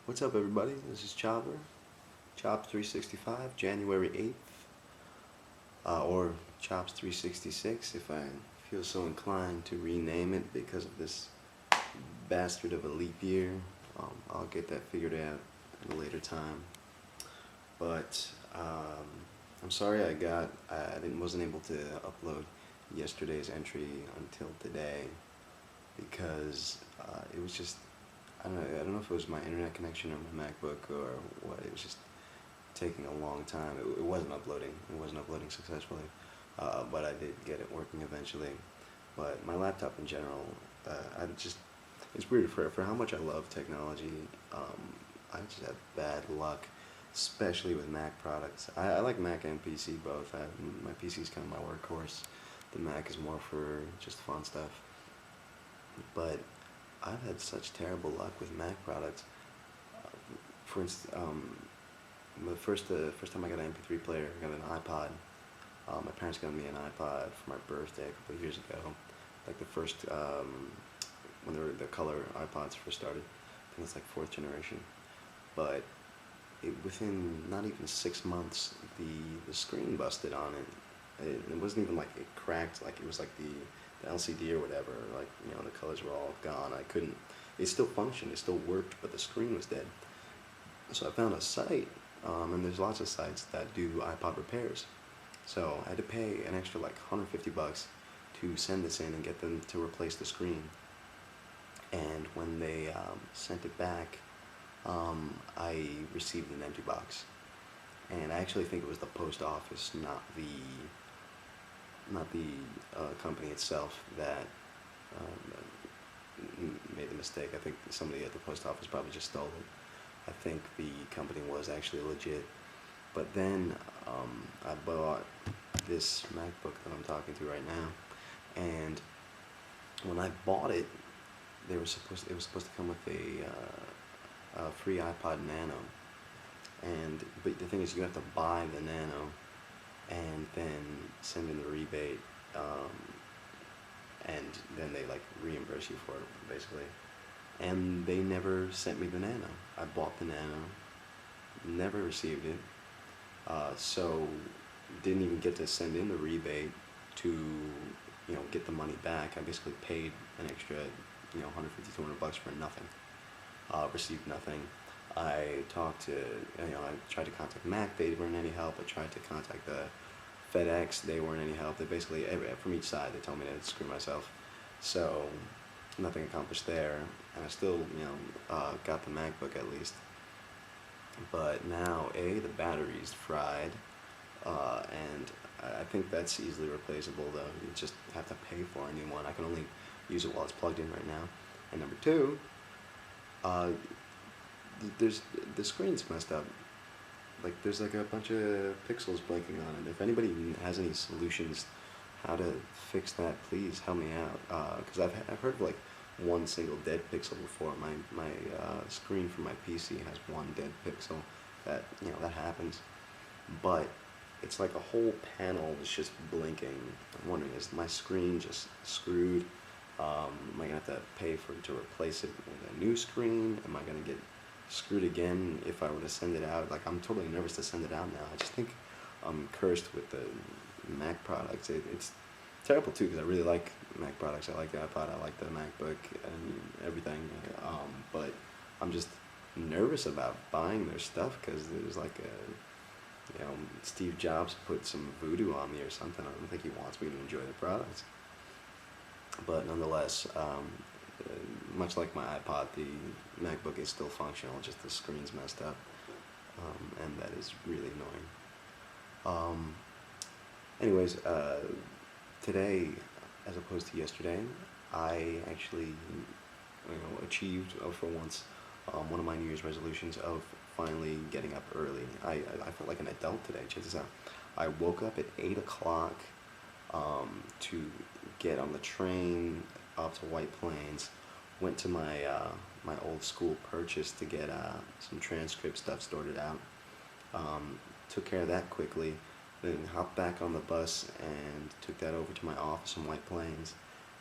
What's up, everybody? This is Chopper, Chops 365, January 8th, or Chops 366 if I feel so inclined to rename it because of this bastard of a leap year. I'll get that figured out at a later time. But I'm sorry wasn't able to upload yesterday's entry until today because it was just I don't know if it was my internet connection or my MacBook or what. It was just taking a long time. It wasn't uploading. It wasn't uploading successfully, but I did get it working eventually. But my laptop in general, it's weird for how much I love technology. I just have bad luck, especially with Mac products. I like Mac and PC both. My PC is kind of my workhorse. The Mac is more for just fun stuff. But I've had such terrible luck with Mac products. For instance, the first time I got an MP3 player, I got an iPod. My parents got me an iPod for my birthday a couple of years ago. Like the first, when the color iPods first started. I think it's like fourth generation. But within not even 6 months, the screen busted on it. It wasn't even like it cracked, like it was like the LCD or whatever, like, the colors were all gone. I couldn't, it still functioned, it still worked, but the screen was dead. So I found a site, and there's lots of sites that do iPod repairs. So I had to pay an extra like $150 to send this in and get them to replace the screen. And when they sent it back, I received an empty box. And I actually think it was the post office, not the company itself that made the mistake. I think somebody at the post office probably just stole it. I think the company was actually legit. But then I bought this MacBook that I'm talking to right now, and when I bought it, it was supposed to come with a free iPod Nano, but the thing is, you have to buy the Nano and then send in the rebate, and then they like reimburse you for it basically. And they never sent me the Nano. I bought the Nano, never received it, so didn't even get to send in the rebate to get the money back. I basically paid an extra 150, $200 for nothing. Received nothing. I tried to contact Mac, they weren't any help. I tried to contact the FedEx, they weren't any help. They basically, from each side, they told me to screw myself. So, nothing accomplished there, and I still, got the MacBook at least. But now, the battery's fried, and I think that's easily replaceable, though. You just have to pay for a new one. I can only use it while it's plugged in right now. And number two, the screen's messed up. Like there's like a bunch of pixels blinking on it. If anybody has any solutions how to fix that, please help me out. Because I've heard of like one single dead pixel before. My screen for my PC has one dead pixel. That happens, but it's like a whole panel that's just blinking. I'm wondering, is my screen just screwed? Am I gonna have to pay to replace it with a new screen? Am I gonna get screwed again if I were to send it out? Like, I'm totally nervous to send it out now. I just think I'm cursed with the Mac products. It's terrible too, because I really like Mac products. I like the iPod, I like the MacBook and everything. But I'm just nervous about buying their stuff because there's like Steve Jobs put some voodoo on me or something. I don't think he wants me to enjoy the products. But nonetheless, much like my iPod, the MacBook is still functional, just the screen's messed up, and that is really annoying. Anyways, today, as opposed to yesterday, I actually, achieved, for once, one of my New Year's resolutions of finally getting up early. I felt like an adult today. Check this out. I woke up at 8 o'clock to get on the train up to White Plains. Went to my old school purchase to get some transcript stuff sorted out. Took care of that quickly, then hopped back on the bus and took that over to my office in White Plains,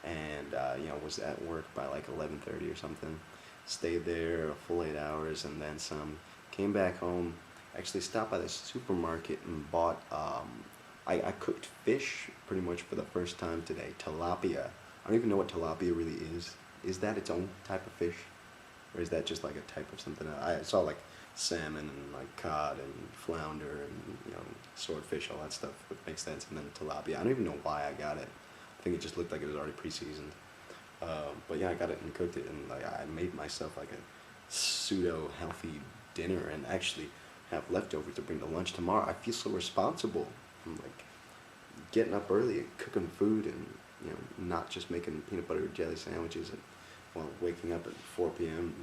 and was at work by like 11:30 or something. stayed there a full 8 hours and then some. Came back home, actually stopped by the supermarket and bought, I cooked fish pretty much for the first time today. Tilapia. I don't even know what tilapia really is. Is that its own type of fish? Or is that just like a type of something? I saw like salmon and like cod and flounder and swordfish, all that stuff, which makes sense. And then tilapia. I don't even know why I got it. I think it just looked like it was already pre-seasoned. But yeah, I got it and cooked it, and like I made myself like a pseudo healthy dinner, and actually have leftovers to bring to lunch tomorrow. I feel so responsible. I'm like getting up early, cooking food, and not just making peanut butter jelly sandwiches and while waking up at 4 p.m.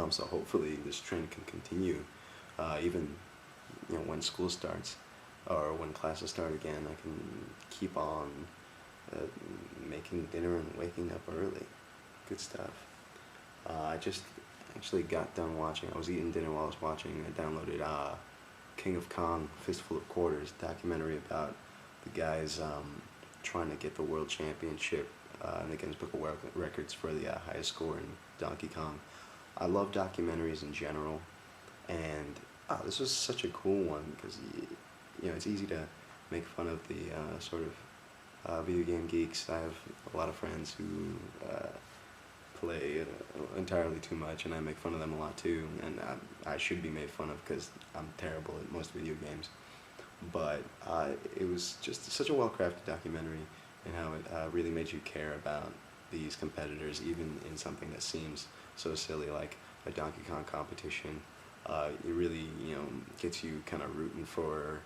So hopefully this trend can continue, even when school starts or when classes start again. I can keep on uh, making dinner and waking up early. Good stuff. I just actually got done watching. I was eating dinner while I was watching. I downloaded King of Kong, Fistful of Quarters, documentary about the guys trying to get the world championship in the Guinness Book of World Records for the highest score in Donkey Kong. I love documentaries in general, and this was such a cool one because it's easy to make fun of the sort of video game geeks. I have a lot of friends who play it entirely too much, and I make fun of them a lot too. And I should be made fun of because I'm terrible at most video games. But it was just such a well-crafted documentary, and how it really made you care about these competitors, even in something that seems so silly like a Donkey Kong competition. It really, gets you kind of rooting for,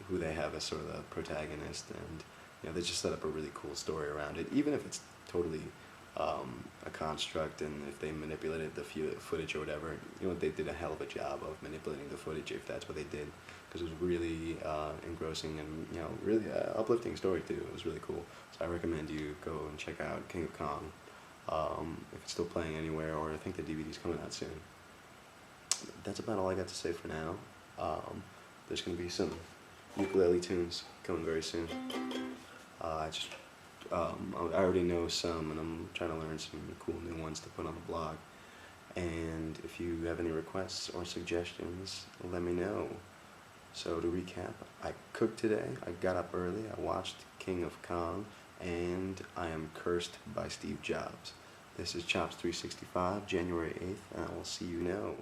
who they have as sort of the protagonist, and they just set up a really cool story around it, even if it's totally a construct, and if they manipulated the footage or whatever. They did a hell of a job of manipulating the footage, if that's what they did, because it was really engrossing and really uplifting story too. It was really cool. So I recommend you go and check out King of Kong if it's still playing anywhere, or I think the DVD's coming out soon. That's about all I got to say for now. There's going to be some ukulele tunes coming very soon. I already know some, and I'm trying to learn some cool new ones to put on the blog. And if you have any requests or suggestions, let me know. So to recap, I cooked today, I got up early, I watched King of Kong, and I am cursed by Steve Jobs. This is Chops 365, January 8th, and I will see you now.